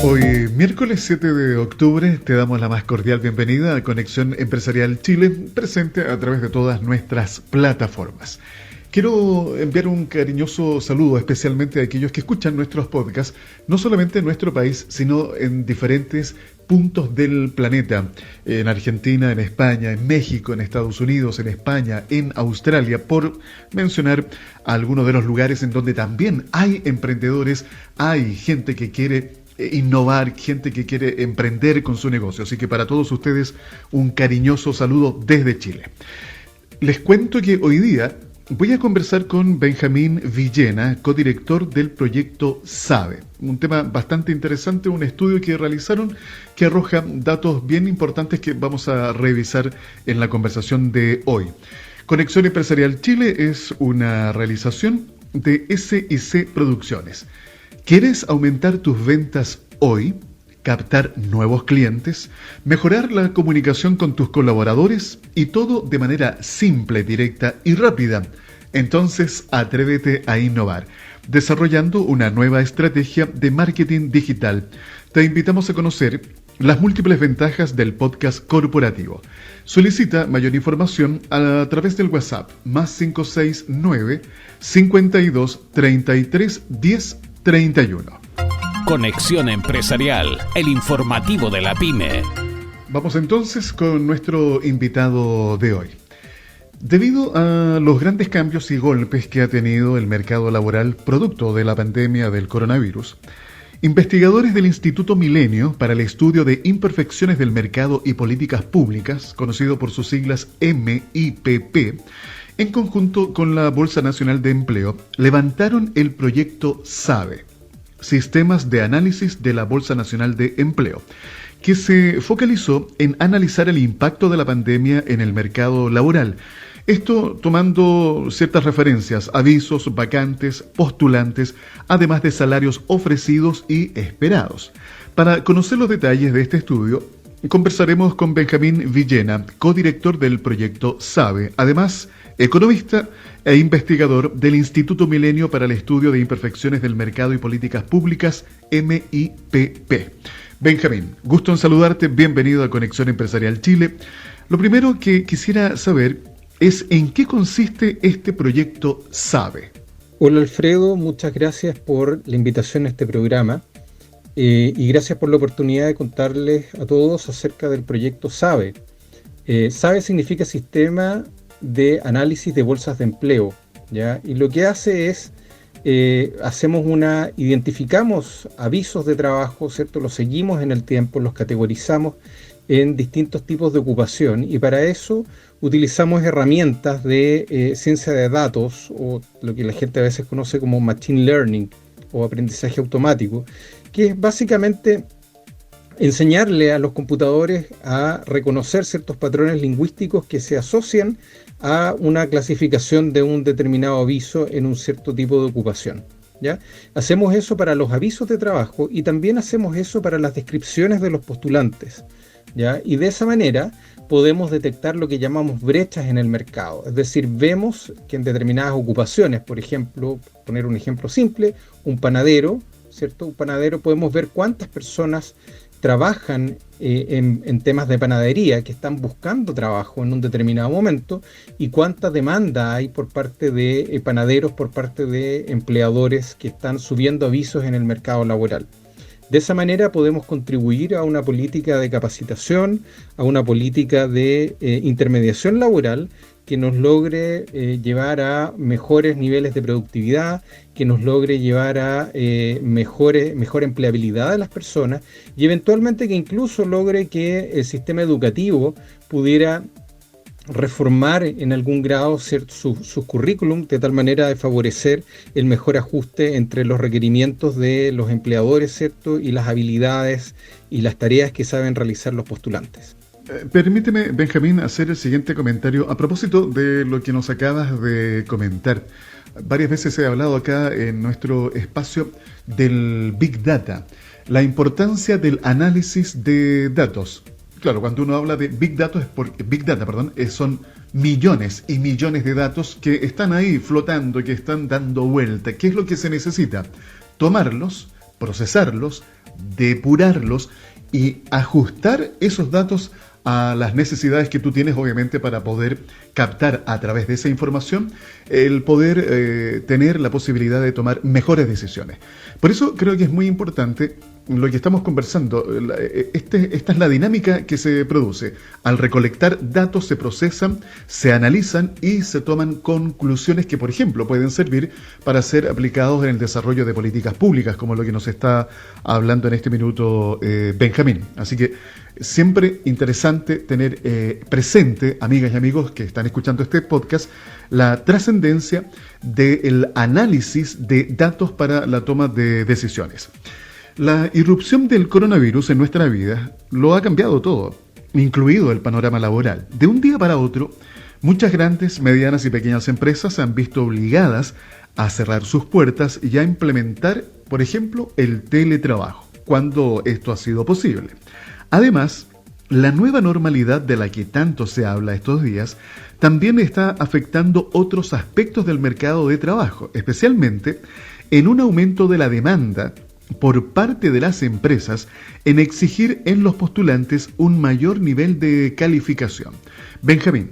Hoy, miércoles 7 de octubre, te damos la más cordial bienvenida a Conexión Empresarial Chile, presente a través de todas nuestras plataformas. Quiero enviar un cariñoso saludo especialmente a aquellos que escuchan nuestros podcasts, no solamente en nuestro país, sino en diferentes puntos del planeta, en Argentina, en España, en México, en Estados Unidos, en España, en Australia, por mencionar algunos de los lugares en donde también hay emprendedores, hay gente que quiere innovar, gente que quiere emprender con su negocio. Así que para todos ustedes, un cariñoso saludo desde Chile. Les cuento que hoy día voy a conversar con Benjamín Villena, codirector del proyecto SABE. Un tema bastante interesante, un estudio que realizaron que arroja datos bien importantes que vamos a revisar en la conversación de hoy. Conexión Empresarial Chile es una realización de SIC Producciones. ¿Quieres aumentar tus ventas hoy? ¿Captar nuevos clientes? ¿Mejorar la comunicación con tus colaboradores? Y todo de manera simple, directa y rápida. Entonces, atrévete a innovar, desarrollando una nueva estrategia de marketing digital. Te invitamos a conocer las múltiples ventajas del podcast corporativo. Solicita mayor información a través del WhatsApp +569 52 33 10 31. Conexión Empresarial, el informativo de la PYME. Vamos entonces con nuestro invitado de hoy. Debido a los grandes cambios y golpes que ha tenido el mercado laboral producto de la pandemia del coronavirus, investigadores del Instituto Milenio para el Estudio de Imperfecciones del Mercado y Políticas Públicas, conocido por sus siglas MIPP, en conjunto con la Bolsa Nacional de Empleo, levantaron el proyecto SABE, Sistemas de Análisis de la Bolsa Nacional de Empleo, que se focalizó en analizar el impacto de la pandemia en el mercado laboral. Esto tomando ciertas referencias, avisos, vacantes, postulantes, además de salarios ofrecidos y esperados. Para conocer los detalles de este estudio, conversaremos con Benjamín Villena, codirector del proyecto SABE, además economista e investigador del Instituto Milenio para el Estudio de Imperfecciones del Mercado y Políticas Públicas, MIPP. Benjamín, gusto en saludarte, bienvenido a Conexión Empresarial Chile. Lo primero que quisiera saber es en qué consiste este proyecto SABE. Hola Alfredo, muchas gracias por la invitación a este programa y gracias por la oportunidad de contarles a todos acerca del proyecto SABE. SABE significa Sistema de Análisis de Bolsas de Empleo, ¿ya? Y lo que hace es, identificamos avisos de trabajo, ¿cierto? Los seguimos en el tiempo, los categorizamos en distintos tipos de ocupación y para eso utilizamos herramientas de ciencia de datos o lo que la gente a veces conoce como Machine Learning o aprendizaje automático, que es básicamente enseñarle a los computadores a reconocer ciertos patrones lingüísticos que se asocian a una clasificación de un determinado aviso en un cierto tipo de ocupación, ¿ya? Hacemos eso para los avisos de trabajo y también hacemos eso para las descripciones de los postulantes, ¿ya? Y de esa manera podemos detectar lo que llamamos brechas en el mercado. Es decir, vemos que en determinadas ocupaciones, por ejemplo, poner un ejemplo simple, un panadero, ¿cierto? Un panadero, podemos ver cuántas personas trabajan en temas de panadería, que están buscando trabajo en un determinado momento, y cuánta demanda hay por parte de panaderos, por parte de empleadores que están subiendo avisos en el mercado laboral. De esa manera podemos contribuir a una política de capacitación, a una política de intermediación laboral que nos logre llevar a mejores niveles de productividad, que nos logre llevar a mejor empleabilidad de las personas y eventualmente que incluso logre que el sistema educativo pudiera reformar en algún grado sus currículum de tal manera de favorecer el mejor ajuste entre los requerimientos de los empleadores, ¿cierto? Y las habilidades y las tareas que saben realizar los postulantes. Permíteme, Benjamín, hacer el siguiente comentario a propósito de lo que nos acabas de comentar. Varias veces he hablado acá en nuestro espacio del Big Data, la importancia del análisis de datos. Claro, cuando uno habla de Big Data, son millones y millones de datos que están ahí flotando, que están dando vuelta. ¿Qué es lo que se necesita? Tomarlos, procesarlos, depurarlos y ajustar esos datos a las necesidades que tú tienes, obviamente, para poder captar a través de esa información el poder tener la posibilidad de tomar mejores decisiones. Por eso creo que es muy importante lo que estamos conversando. Esta es la dinámica que se produce. Al recolectar datos se procesan, se analizan y se toman conclusiones que, por ejemplo, pueden servir para ser aplicados en el desarrollo de políticas públicas, como lo que nos está hablando en este minuto Benjamín. Así que siempre interesante tener presente, amigas y amigos que están escuchando este podcast, la trascendencia del análisis de datos para la toma de decisiones. La irrupción del coronavirus en nuestra vida lo ha cambiado todo, incluido el panorama laboral. De un día para otro, muchas grandes, medianas y pequeñas empresas se han visto obligadas a cerrar sus puertas y a implementar, por ejemplo, el teletrabajo, cuando esto ha sido posible. Además, la nueva normalidad de la que tanto se habla estos días también está afectando otros aspectos del mercado de trabajo, especialmente en un aumento de la demanda por parte de las empresas en exigir en los postulantes un mayor nivel de calificación. Benjamín,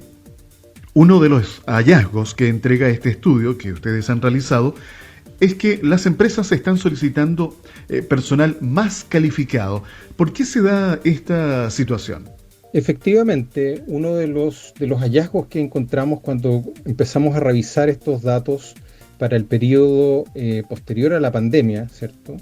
uno de los hallazgos que entrega este estudio que ustedes han realizado es que las empresas están solicitando personal más calificado. ¿Por qué se da esta situación? Efectivamente, uno de los hallazgos que encontramos cuando empezamos a revisar estos datos para el periodo posterior a la pandemia, ¿cierto?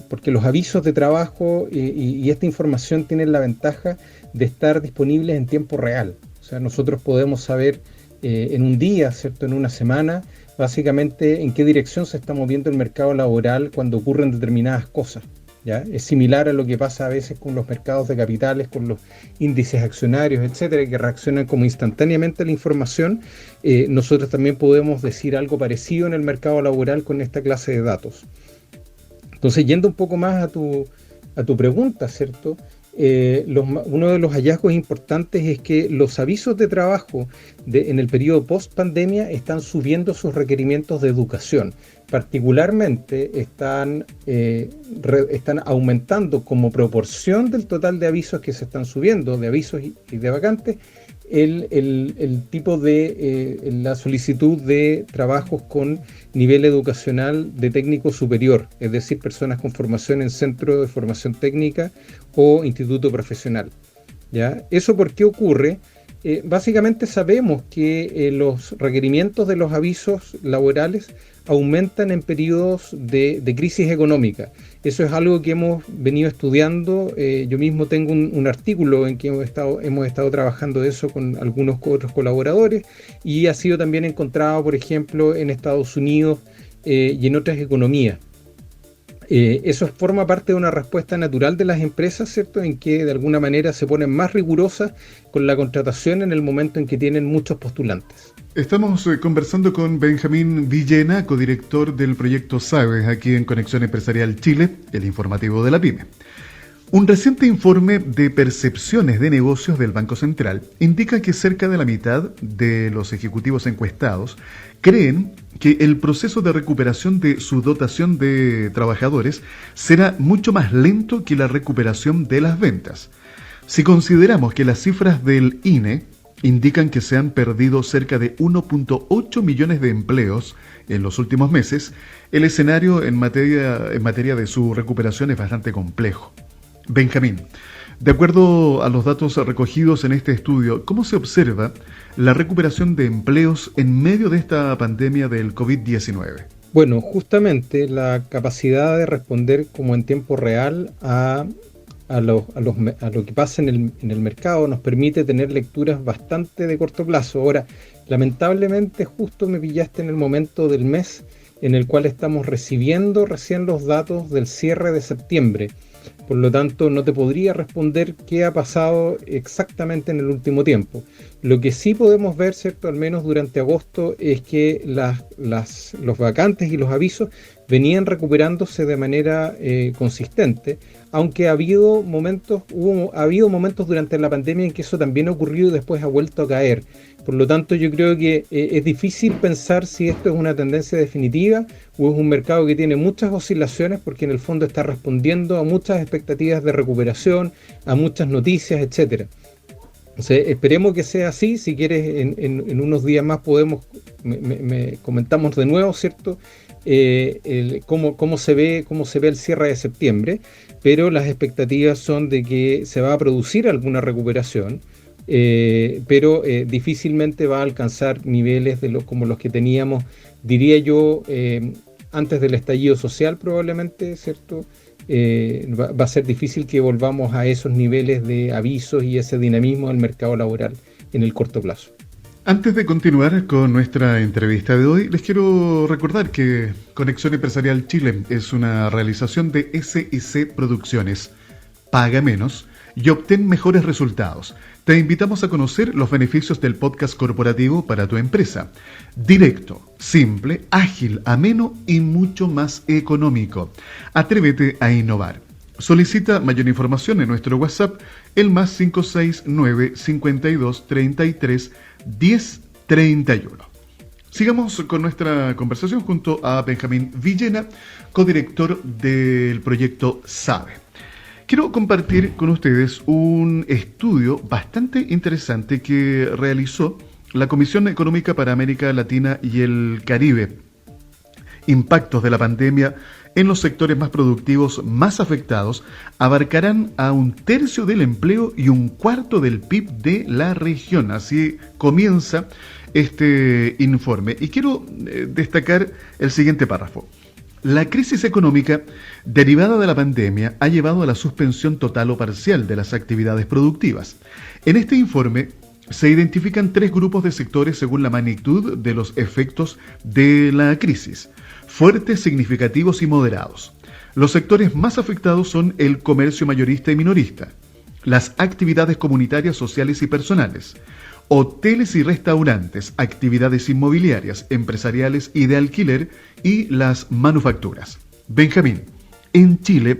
Porque los avisos de trabajo y esta información tienen la ventaja de estar disponibles en tiempo real. O sea, nosotros podemos saber en un día, ¿cierto? En una semana, básicamente en qué dirección se está moviendo el mercado laboral cuando ocurren determinadas cosas, ¿ya? Es similar a lo que pasa a veces con los mercados de capitales, con los índices accionarios, etcétera, que reaccionan como instantáneamente a la información. Nosotros también podemos decir algo parecido en el mercado laboral con esta clase de datos. Entonces, yendo un poco más a tu pregunta, ¿cierto? Uno de los hallazgos importantes es que los avisos de trabajo en el periodo post-pandemia están subiendo sus requerimientos de educación. Particularmente están aumentando como proporción del total de avisos que se están subiendo, de avisos y de vacantes, el tipo de la solicitud de trabajos con nivel educacional de técnico superior, es decir, personas con formación en centro de formación técnica o instituto profesional, ¿ya? ¿Eso por qué ocurre? Básicamente sabemos que los requerimientos de los avisos laborales aumentan en periodos de crisis económica. Eso es algo que hemos venido estudiando. Yo mismo tengo un artículo en que hemos estado trabajando eso con algunos otros colaboradores y ha sido también encontrado, por ejemplo, en Estados Unidos y en otras economías. Eso forma parte de una respuesta natural de las empresas, ¿cierto? En que de alguna manera se ponen más rigurosas con la contratación en el momento en que tienen muchos postulantes. Estamos conversando con Benjamín Villena, codirector del proyecto SABES, aquí en Conexión Empresarial Chile, el informativo de la PYME. Un reciente informe de percepciones de negocios del Banco Central indica que cerca de la mitad de los ejecutivos encuestados creen que el proceso de recuperación de su dotación de trabajadores será mucho más lento que la recuperación de las ventas. Si consideramos que las cifras del INE indican que se han perdido cerca de 1.8 millones de empleos en los últimos meses, el escenario en materia de su recuperación es bastante complejo. Benjamín, de acuerdo a los datos recogidos en este estudio, ¿cómo se observa la recuperación de empleos en medio de esta pandemia del COVID-19? Bueno, justamente la capacidad de responder como en tiempo real a lo que pasa en el mercado nos permite tener lecturas bastante de corto plazo. Ahora, lamentablemente, justo me pillaste en el momento del mes en el cual estamos recibiendo recién los datos del cierre de septiembre. Por lo tanto, no te podría responder qué ha pasado exactamente en el último tiempo. Lo que sí podemos ver, ¿cierto?, al menos durante agosto, es que los vacantes y los avisos venían recuperándose de manera consistente, aunque ha habido momentos durante la pandemia en que eso también ha ocurrido y después ha vuelto a caer. Por lo tanto, yo creo que es difícil pensar si esto es una tendencia definitiva o es un mercado que tiene muchas oscilaciones, porque en el fondo está respondiendo a muchas expectativas de recuperación, a muchas noticias, etcétera. Entonces, esperemos que sea así. Si quieres, en unos días más me comentamos de nuevo, ¿cierto?, cómo se ve el cierre de septiembre, pero las expectativas son de que se va a producir alguna recuperación, pero difícilmente va a alcanzar niveles como los que teníamos, diría yo, antes del estallido social probablemente, ¿cierto? Va a ser difícil que volvamos a esos niveles de avisos y ese dinamismo del mercado laboral en el corto plazo. Antes de continuar con nuestra entrevista de hoy, les quiero recordar que Conexión Empresarial Chile es una realización de SIC Producciones. Paga menos y obtén mejores resultados. Te invitamos a conocer los beneficios del podcast corporativo para tu empresa. Directo, simple, ágil, ameno y mucho más económico. Atrévete a innovar. Solicita mayor información en nuestro WhatsApp, el más 569 52 33 10 31. Sigamos con nuestra conversación junto a Benjamín Villena, codirector del proyecto SABE. Quiero compartir con ustedes un estudio bastante interesante que realizó la Comisión Económica para América Latina y el Caribe. Impactos de la pandemia en los sectores más productivos más afectados abarcarán a 1/3 del empleo y 1/4 del PIB de la región. Así comienza este informe. Y quiero destacar el siguiente párrafo. La crisis económica derivada de la pandemia ha llevado a la suspensión total o parcial de las actividades productivas. En este informe se identifican 3 grupos de sectores según la magnitud de los efectos de la crisis: fuertes, significativos y moderados. Los sectores más afectados son el comercio mayorista y minorista, las actividades comunitarias, sociales y personales, hoteles y restaurantes, actividades inmobiliarias, empresariales y de alquiler, y las manufacturas. Benjamín, en Chile,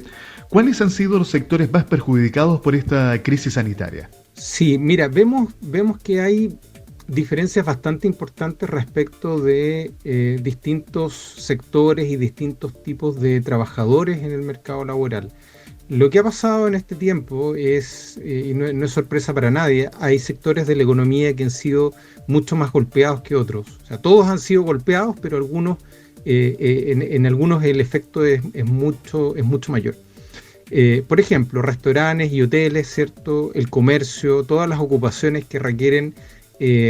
¿cuáles han sido los sectores más perjudicados por esta crisis sanitaria? Sí, mira, vemos que hay diferencias bastante importantes respecto de distintos sectores y distintos tipos de trabajadores en el mercado laboral. Lo que ha pasado en este tiempo es, y no es sorpresa para nadie, hay sectores de la economía que han sido mucho más golpeados que otros. O sea, todos han sido golpeados, pero algunos, en algunos el efecto es mucho mayor. Por ejemplo, restaurantes y hoteles, ¿cierto?, el comercio, todas las ocupaciones que requieren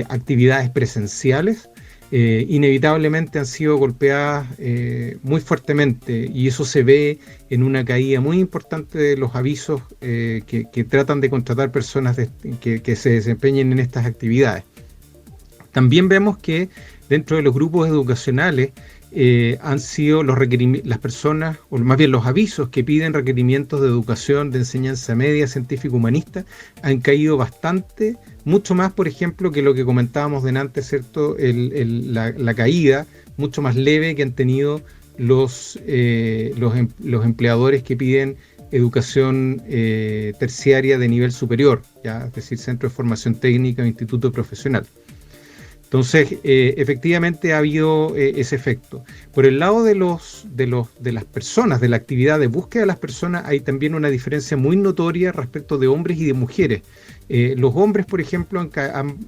actividades presenciales, inevitablemente han sido golpeadas muy fuertemente, y eso se ve en una caída muy importante de los avisos que tratan de contratar personas que se desempeñen en estas actividades. También vemos que dentro de los grupos educacionales han sido las personas, o más bien los avisos que piden requerimientos de educación, de enseñanza media, científico-humanista, han caído bastante, mucho más, por ejemplo, que lo que comentábamos delante, ¿cierto? La caída mucho más leve que han tenido los empleadores que piden educación terciaria de nivel superior, ¿ya? Es decir, centro de formación técnica o instituto profesional. Entonces, efectivamente ha habido ese efecto. Por el lado de las personas, de la actividad de búsqueda de las personas, hay también una diferencia muy notoria respecto de hombres y de mujeres. Los hombres, por ejemplo,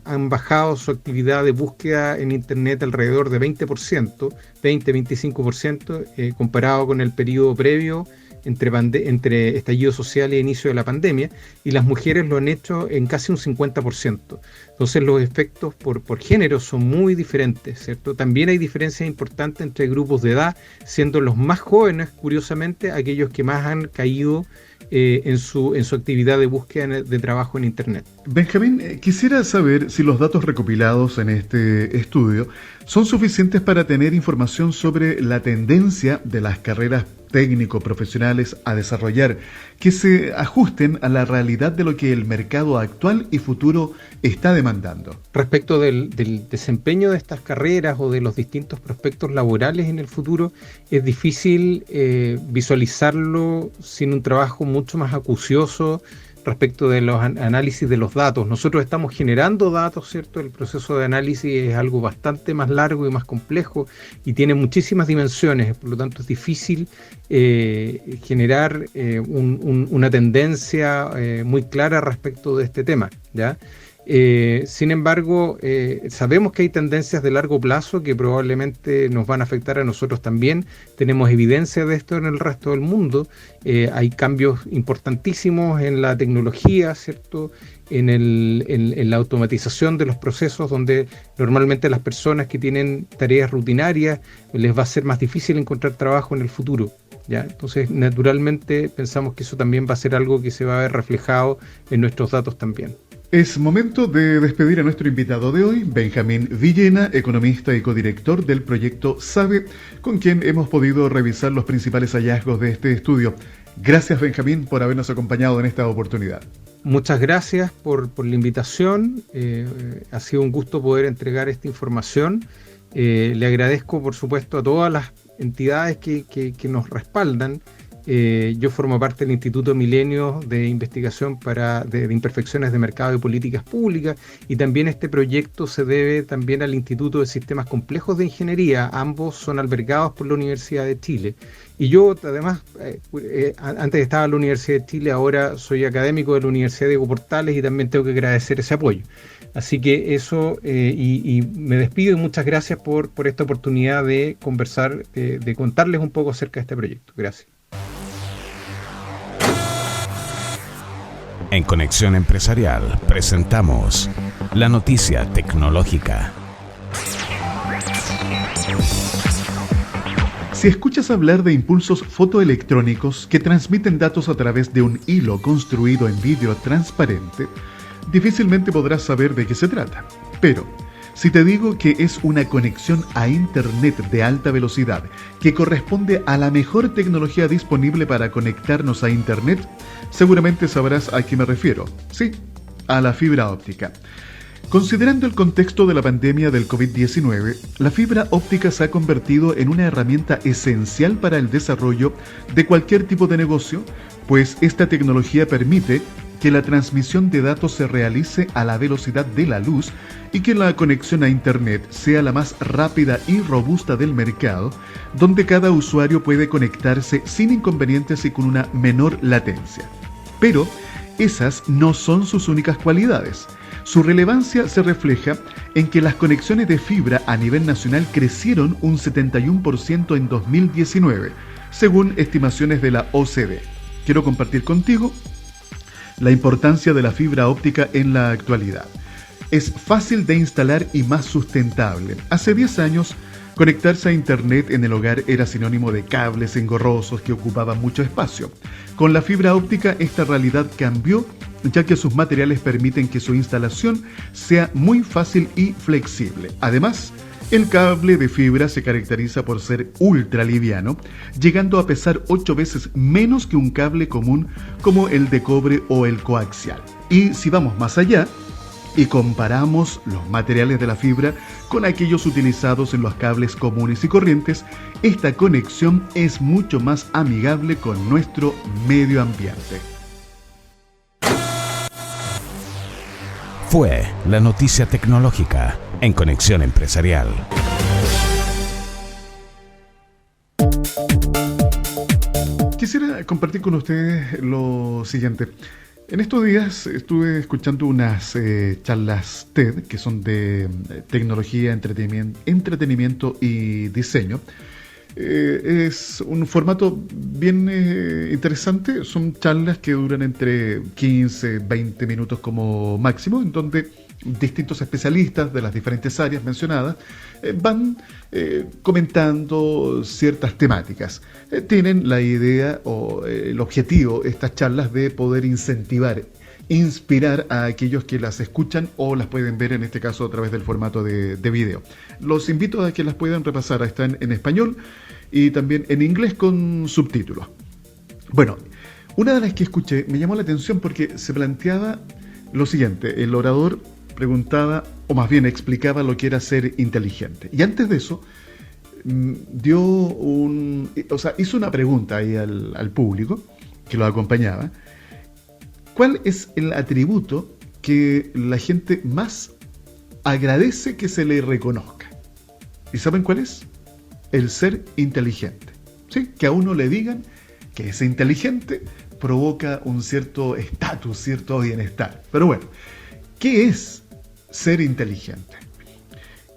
han bajado su actividad de búsqueda en Internet alrededor de 20%, 20-25%, comparado con el periodo previo entre estallido social e inicio de la pandemia, y las mujeres lo han hecho en casi un 50%. Entonces los efectos por género son muy diferentes, ¿cierto? También hay diferencias importantes entre grupos de edad, siendo los más jóvenes, curiosamente, aquellos que más han caído en su actividad de búsqueda de trabajo en Internet. Benjamín, quisiera saber si los datos recopilados en este estudio son suficientes para tener información sobre la tendencia de las carreras técnico, profesionales a desarrollar, que se ajusten a la realidad de lo que el mercado actual y futuro está demandando. Respecto del desempeño de estas carreras o de los distintos prospectos laborales en el futuro, es difícil visualizarlo sin un trabajo mucho más acucioso respecto de los análisis de los datos. Nosotros estamos generando datos, ¿cierto? El proceso de análisis es algo bastante más largo y más complejo y tiene muchísimas dimensiones, por lo tanto es difícil generar una tendencia muy clara respecto de este tema, ¿ya? Sin embargo, sabemos que hay tendencias de largo plazo que probablemente nos van a afectar a nosotros también. Tenemos evidencia de esto en el resto del mundo. Hay cambios importantísimos en la tecnología, ¿cierto? En la automatización de los procesos, donde normalmente las personas que tienen tareas rutinarias les va a ser más difícil encontrar trabajo en el futuro, ¿ya? Entonces, naturalmente, pensamos que eso también va a ser algo que se va a ver reflejado en nuestros datos también. Es momento de despedir a nuestro invitado de hoy, Benjamín Villena, economista y codirector del proyecto SABE, con quien hemos podido revisar los principales hallazgos de este estudio. Gracias, Benjamín, por habernos acompañado en esta oportunidad. Muchas gracias por la invitación. Ha sido un gusto poder entregar esta información. Le agradezco, por supuesto, a todas las entidades que nos respaldan. Yo formo parte del Instituto Milenio de Investigación de Imperfecciones de Mercado y Políticas Públicas, y también este proyecto se debe también al Instituto de Sistemas Complejos de Ingeniería. Ambos son albergados por la Universidad de Chile. Y yo, además, antes estaba en la Universidad de Chile, ahora soy académico de la Universidad de Diego Portales y también tengo que agradecer ese apoyo. Así que eso, y me despido y muchas gracias por esta oportunidad de conversar, de contarles un poco acerca de este proyecto. Gracias. En Conexión Empresarial presentamos la noticia tecnológica. Si escuchas hablar de impulsos fotoelectrónicos que transmiten datos a través de un hilo construido en vidrio transparente, difícilmente podrás saber de qué se trata. Pero si te digo que es una conexión a Internet de alta velocidad que corresponde a la mejor tecnología disponible para conectarnos a Internet, seguramente sabrás a qué me refiero. Sí, a la fibra óptica. Considerando el contexto de la pandemia del COVID-19, la fibra óptica se ha convertido en una herramienta esencial para el desarrollo de cualquier tipo de negocio, pues esta tecnología permite que la transmisión de datos se realice a la velocidad de la luz y que la conexión a Internet sea la más rápida y robusta del mercado, donde cada usuario puede conectarse sin inconvenientes y con una menor latencia. Pero esas no son sus únicas cualidades. Su relevancia se refleja en que las conexiones de fibra a nivel nacional crecieron un 71% en 2019, según estimaciones de la OCDE. Quiero compartir contigo la importancia de la fibra óptica en la actualidad. Es fácil de instalar y más sustentable. Hace 10 años, conectarse a Internet en el hogar era sinónimo de cables engorrosos que ocupaban mucho espacio. Con la fibra óptica, esta realidad cambió, ya que sus materiales permiten que su instalación sea muy fácil y flexible. Además, el cable de fibra se caracteriza por ser ultra liviano, llegando a pesar 8 veces menos que un cable común como el de cobre o el coaxial. Y si vamos más allá y comparamos los materiales de la fibra con aquellos utilizados en los cables comunes y corrientes, esta conexión es mucho más amigable con nuestro medio ambiente. Fue la noticia tecnológica en Conexión Empresarial. Quisiera compartir con ustedes lo siguiente. En estos días estuve escuchando unas charlas TED que son de tecnología, entretenimiento y diseño. Es un formato bien interesante. Son charlas que duran entre 15, 20 minutos como máximo, en donde distintos especialistas de las diferentes áreas mencionadas van comentando ciertas temáticas. Tienen la idea o el objetivo, estas charlas, de poder incentivar, inspirar a aquellos que las escuchan o las pueden ver, en este caso a través del formato de video. Los invito a que las puedan repasar. Están en español y también en inglés con subtítulos. Bueno, una de las que escuché me llamó la atención porque se planteaba lo siguiente. El orador preguntaba, o más bien explicaba lo que era ser inteligente. Y antes de eso, hizo una pregunta ahí al público que lo acompañaba. ¿Cuál es el atributo que la gente más agradece que se le reconozca? ¿Y saben cuál es? El ser inteligente. ¿Sí? Que a uno le digan que es inteligente provoca un cierto estatus, cierto bienestar. Pero bueno, ¿qué es ser inteligente?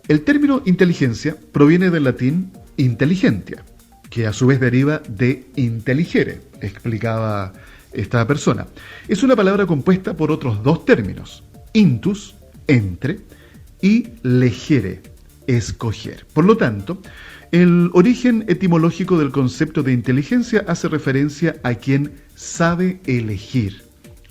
El término inteligencia proviene del latín intelligentia, que a su vez deriva de intelligere, explicaba esta persona. Es una palabra compuesta por otros dos términos, intus, entre, y legere, escoger. Por lo tanto, el origen etimológico del concepto de inteligencia hace referencia a quien sabe elegir.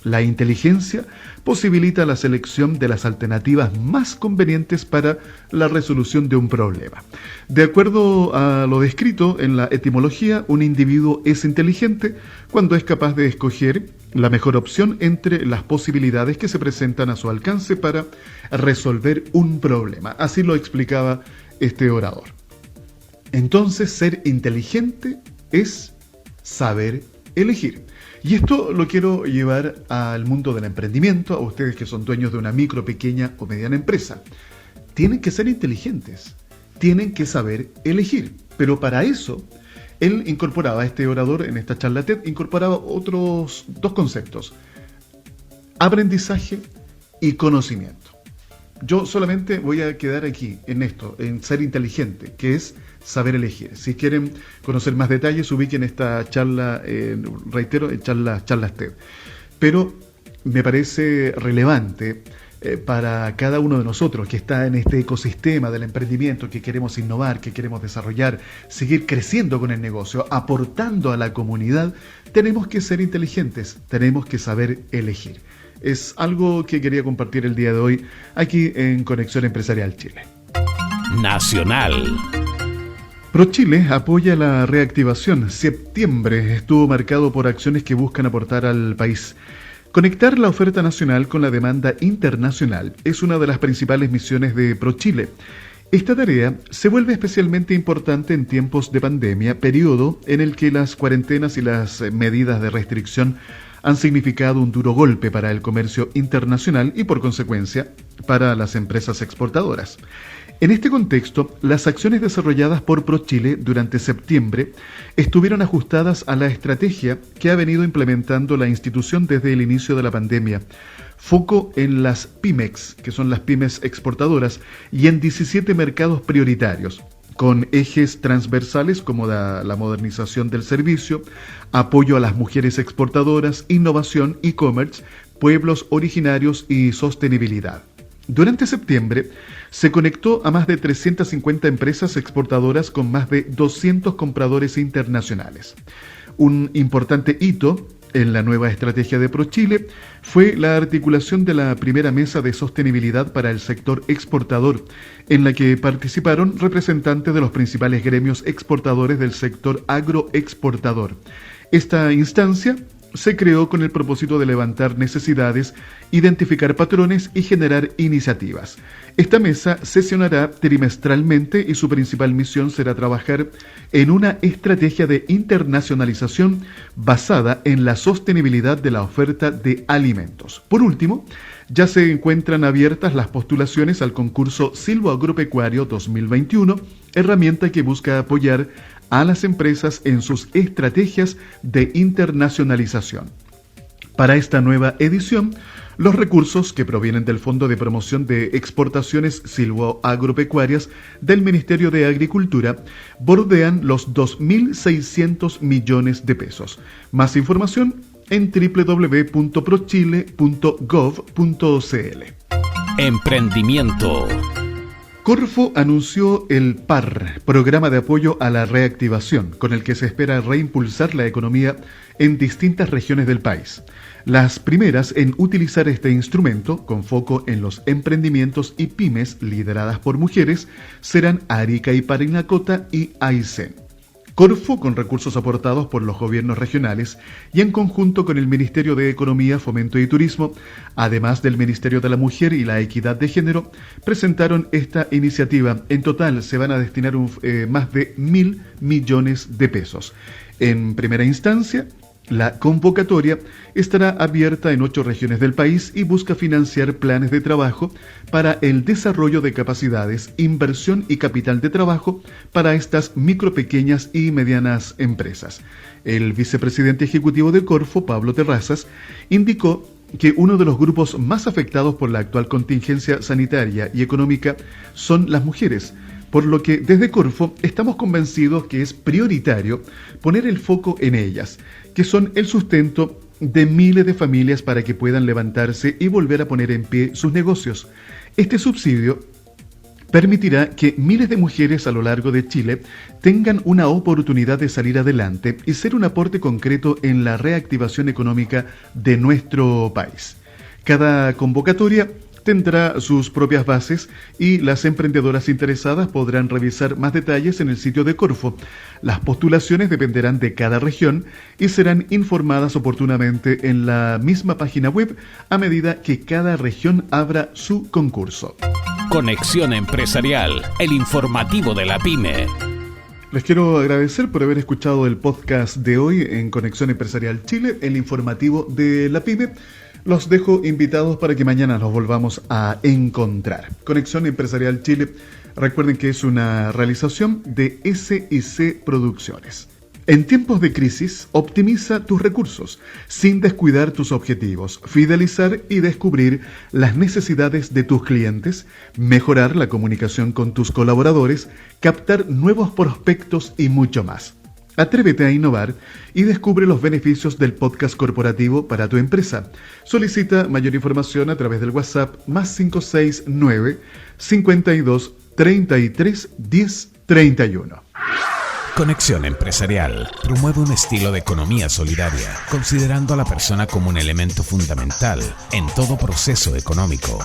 La inteligencia posibilita la selección de las alternativas más convenientes para la resolución de un problema. De acuerdo a lo descrito en la etimología, un individuo es inteligente cuando es capaz de escoger la mejor opción entre las posibilidades que se presentan a su alcance para resolver un problema. Así lo explicaba este orador. Entonces, ser inteligente es saber elegir. Y esto lo quiero llevar al mundo del emprendimiento, a ustedes que son dueños de una micro, pequeña o mediana empresa. Tienen que ser inteligentes, tienen que saber elegir. Pero para eso, él incorporaba, este orador en esta charla TED, incorporaba otros dos conceptos: aprendizaje y conocimiento. Yo solamente voy a quedar aquí en esto, en ser inteligente, que es saber elegir. Si quieren conocer más detalles, ubiquen esta charla, reitero, en charlas TED. Pero me parece relevante para cada uno de nosotros que está en este ecosistema del emprendimiento, que queremos innovar, que queremos desarrollar, seguir creciendo con el negocio, aportando a la comunidad, tenemos que ser inteligentes, tenemos que saber elegir. Es algo que quería compartir el día de hoy aquí en Conexión Empresarial Chile. Nacional. ProChile apoya la reactivación. Septiembre estuvo marcado por acciones que buscan aportar al país. Conectar la oferta nacional con la demanda internacional es una de las principales misiones de ProChile. Esta tarea se vuelve especialmente importante en tiempos de pandemia, periodo en el que las cuarentenas y las medidas de restricción han significado un duro golpe para el comercio internacional y, por consecuencia, para las empresas exportadoras. En este contexto, las acciones desarrolladas por ProChile durante septiembre estuvieron ajustadas a la estrategia que ha venido implementando la institución desde el inicio de la pandemia. Foco en las pymes, que son las pymes exportadoras, y en 17 mercados prioritarios, con ejes transversales como la modernización del servicio, apoyo a las mujeres exportadoras, innovación, e-commerce, pueblos originarios y sostenibilidad. Durante septiembre se conectó a más de 350 empresas exportadoras con más de 200 compradores internacionales. Un importante hito en la nueva estrategia de ProChile fue la articulación de la primera mesa de sostenibilidad para el sector exportador, en la que participaron representantes de los principales gremios exportadores del sector agroexportador. Esta instancia se creó con el propósito de levantar necesidades, identificar patrones y generar iniciativas. Esta mesa sesionará trimestralmente y su principal misión será trabajar en una estrategia de internacionalización basada en la sostenibilidad de la oferta de alimentos. Por último, ya se encuentran abiertas las postulaciones al concurso Silvoagropecuario 2021, herramienta que busca apoyar a las empresas en sus estrategias de internacionalización. Para esta nueva edición, los recursos que provienen del Fondo de Promoción de Exportaciones Silvoagropecuarias del Ministerio de Agricultura bordean los 2.600 millones de pesos. Más información en www.prochile.gov.cl. Emprendimiento. Corfo anunció el PAR, Programa de Apoyo a la Reactivación, con el que se espera reimpulsar la economía en distintas regiones del país. Las primeras en utilizar este instrumento, con foco en los emprendimientos y pymes lideradas por mujeres, serán Arica y Parinacota y Aysén. Corfo, con recursos aportados por los gobiernos regionales y en conjunto con el Ministerio de Economía, Fomento y Turismo, además del Ministerio de la Mujer y la Equidad de Género, presentaron esta iniciativa. En total se van a destinar más de 1.000 millones de pesos. En primera instancia, la convocatoria estará abierta en 8 regiones del país y busca financiar planes de trabajo para el desarrollo de capacidades, inversión y capital de trabajo para estas micro, pequeñas y medianas empresas. El vicepresidente ejecutivo de Corfo, Pablo Terrazas, indicó que uno de los grupos más afectados por la actual contingencia sanitaria y económica son las mujeres, por lo que desde Corfo estamos convencidos que es prioritario poner el foco en ellas, que son el sustento de miles de familias para que puedan levantarse y volver a poner en pie sus negocios. Este subsidio permitirá que miles de mujeres a lo largo de Chile tengan una oportunidad de salir adelante y ser un aporte concreto en la reactivación económica de nuestro país. Cada convocatoria tendrá sus propias bases y las emprendedoras interesadas podrán revisar más detalles en el sitio de Corfo. Las postulaciones dependerán de cada región y serán informadas oportunamente en la misma página web a medida que cada región abra su concurso. Conexión Empresarial, el informativo de la PYME. Les quiero agradecer por haber escuchado el podcast de hoy en Conexión Empresarial Chile, el informativo de la PYME. Los dejo invitados para que mañana nos volvamos a encontrar. Conexión Empresarial Chile, recuerden que es una realización de SIC Producciones. En tiempos de crisis, optimiza tus recursos sin descuidar tus objetivos, fidelizar y descubrir las necesidades de tus clientes, mejorar la comunicación con tus colaboradores, captar nuevos prospectos y mucho más. Atrévete a innovar y descubre los beneficios del podcast corporativo para tu empresa. Solicita mayor información a través del WhatsApp +569 52 33 10 31. Conexión Empresarial promueve un estilo de economía solidaria, considerando a la persona como un elemento fundamental en todo proceso económico.